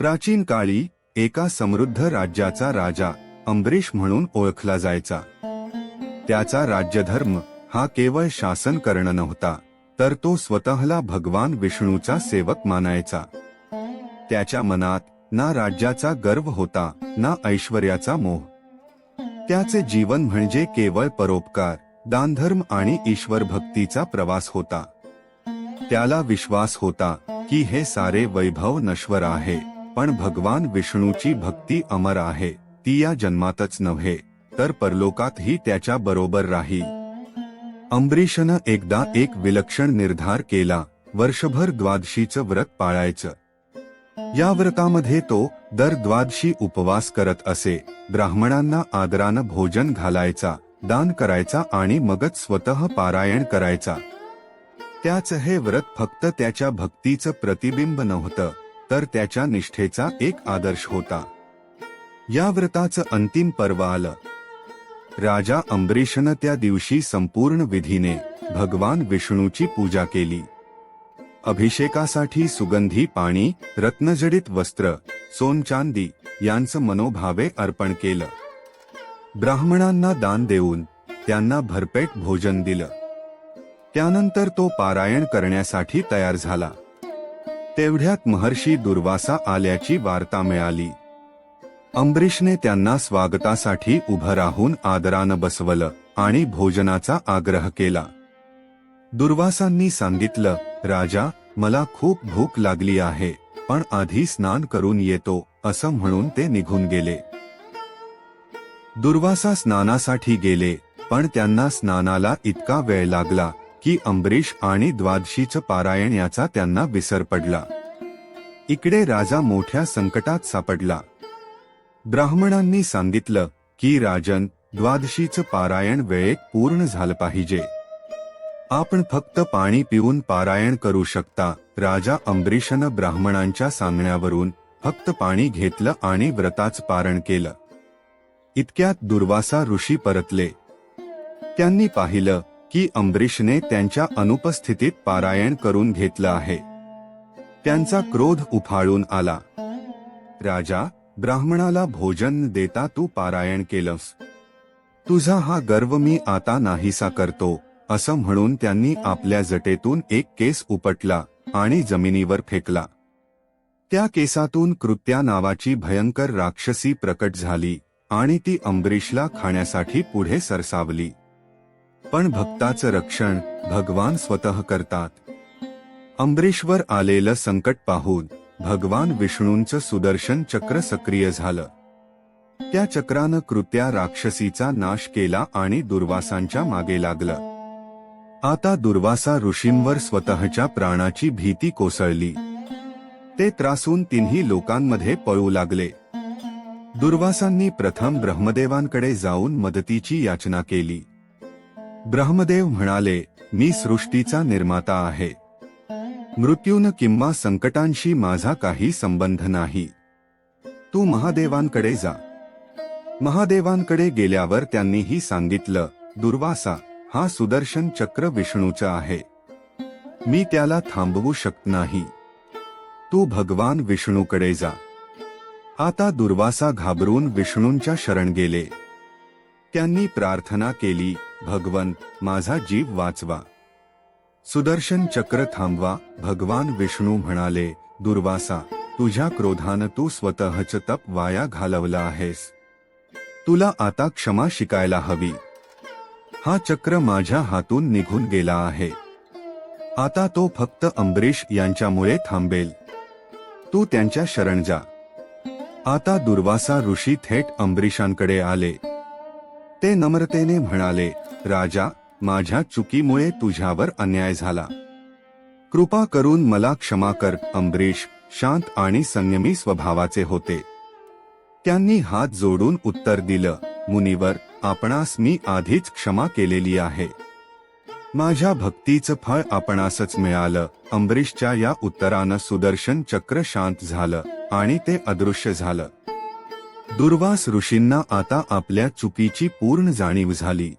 प्राचीन काळी एका समृद्ध राज्याचा राजा अंबरीश म्हणून ओळखला जायचा. त्याचा राज्यधर्म हा केवळ शासन करणं नव्हता, तर तो स्वतःला भगवान विष्णूचा सेवक मानायचा. त्याच्या मनात ना राज्याचा गर्व होता, ना ऐश्वर्याचा मोह. त्याचे जीवन म्हणजे केवळ परोपकार, दानधर्म आणि ईश्वर भक्तीचा प्रवास होता. त्याला विश्वास होता की हे सारे वैभव नश्वर आहे, पण भगवान विष्णूची भक्ती अमर आहे. ती या जन्मातच नव्हे तर परलोकातही त्याच्या बरोबर राहील. अंबरीशनं एकदा एक विलक्षण निर्धार केला, वर्षभर द्वादशीचं व्रत पाळायचं. या व्रतामध्ये तो दर द्वादशी उपवास करत असे, ब्राह्मणांना आदरानं भोजन घालायचा, दान करायचा आणि मगच स्वतः पारायण करायचा. त्याचं हे व्रत फक्त त्याच्या भक्तीचं प्रतिबिंब नव्हतं, तर त्याच्या निष्ठेचा एक आदर्श होता. या व्रताचं अंतिम पर्व आलं. राजा अंबरीशनं त्या दिवशी संपूर्ण विधीने भगवान विष्णूची पूजा केली. अभिषेकासाठी सुगंधी पाणी, रत्नजडित वस्त्र, सोनचांदी यांचं मनोभावे अर्पण केलं. ब्राह्मणांना दान देऊन त्यांना भरपेट भोजन दिलं. त्यानंतर तो पारायण करण्यासाठी तयार झाला. तेवढ्यात महर्षी दुर्वासा आल्याची वार्ता मिळाली. अंबरीशने त्यांना स्वागतासाठी उभं राहून आदरानं बसवलं आणि भोजनाचा आग्रह केला. दुर्वासांनी सांगितलं, राजा, मला खूप भूक लागली आहे, पण आधी स्नान करून येतो, असं म्हणून ते निघून गेले. दुर्वासा स्नानासाठी गेले, पण त्यांना स्नानाला इतका वेळ लागला की अंबरीश आणि द्वादशीचं पारायण याचा त्यांना विसर पडला. इकडे राजा मोठ्या संकटात सापडला. ब्राह्मणांनी सांगितलं की राजन, द्वादशीचं पारायण वेळेत पूर्ण झालं पाहिजे. आपण फक्त पाणी पिऊन पारायण करू शकता. राजा अंबरीशनं ब्राह्मणांच्या सांगण्यावरून फक्त पाणी घेतलं आणि व्रताचं पारण केलं. इतक्यात दुर्वासा ऋषी परतले. त्यांनी पाहिलं की अंबरीशने त्यांच्या अनुपस्थितीत पारायण करून घेतलं आहे. त्यांचा क्रोध उफाळून आला. राजा, ब्राह्मणाला भोजन देता तू पारायण केलंस. तुझा हा गर्व मी आता नाहीसा करतो, असं म्हणून त्यांनी आपल्या जटेतून एक केस उपटला आणि जमिनीवर फेकला. त्या केसातून कृत्या नावाची भयंकर राक्षसी प्रकट झाली आणि ती अंबरीशला खाण्यासाठी पुढे सरसावली. पण भक्ताचं रक्षण भगवान स्वतः करतात. अंबरीशवर आलेलं संकट पाहून भगवान विष्णूंचं सुदर्शन चक्र सक्रिय झालं. त्या चक्रानं कृत्या राक्षसीचा नाश केला आणि दुर्वासांच्या मागे लागलं. आता दुर्वासा ऋषींवर स्वतःच्या प्राणाची भीती कोसळली. ते त्रासून तिन्ही लोकांमध्ये पळू लागले. दुर्वासांनी प्रथम ब्रह्मदेवांकडे जाऊन मदतीची याचना केली. ब्रह्मदेव म्हणाले, मी सृष्टीचा निर्माता आहे. मृत्यून किंवा संकटांशी माझा काही संबंध नाही. तू महादेवांकडे जा. महादेवांकडे गेल्यावर त्यांनीही सांगितलं, दुर्वासा, हा सुदर्शन चक्र विष्णूचा आहे. मी त्याला थांबवू शकत नाही. तू भगवान विष्णूकडे जा. आता दुर्वासा घाबरून विष्णूंच्या शरण गेले. त्यांनी प्रार्थना केली, भगवंत, माझा जीव वाचवा. सुदर्शन चक्र थांबवा. भगवान विष्णू म्हणाले, दुर्वासा, तुझ्या क्रोधानं तू स्वतःच तप वाया घालवलं आहेस. तुला आता क्षमा शिकायला हवी. हा चक्र माझ्या हातून निघून गेला आहे. आता तो फक्त अंबरीश यांच्यामुळे थांबेल. तू त्यांच्या शरण जा. आता दुर्वासा ऋषी थेट अंबरीशांकडे आले. ते नम्रतेने म्हणाले, राजा, माझ्या चुकीमुळे तुझ्यावर अन्याय झाला. कृपा करून मला क्षमा कर. अंबरीश शांत आणि संयमी स्वभावाचे होते. त्यांनी हात जोडून उत्तर दिलं, मुनिवर, आपणास मी आधीच क्षमा केलेली आहे. माझ्या भक्तीचं फळ आपणासच मिळालं. अंबरीशच्या या उत्तरानं सुदर्शन चक्र शांत झालं आणि ते अदृश्य झालं. दुर्वास ऋषींना आता आपल्या चुकीची पूर्ण जाणीव झाली.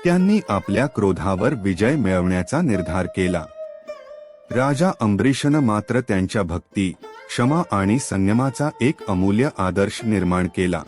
त्यांनी आपल्या क्रोधावर विजय मिळवण्याचा निर्धार केला. राजा अंबरीशनं मात्र त्यांच्या भक्ती, क्षमा आणि संयमाचा एक अमूल्य आदर्श निर्माण केला.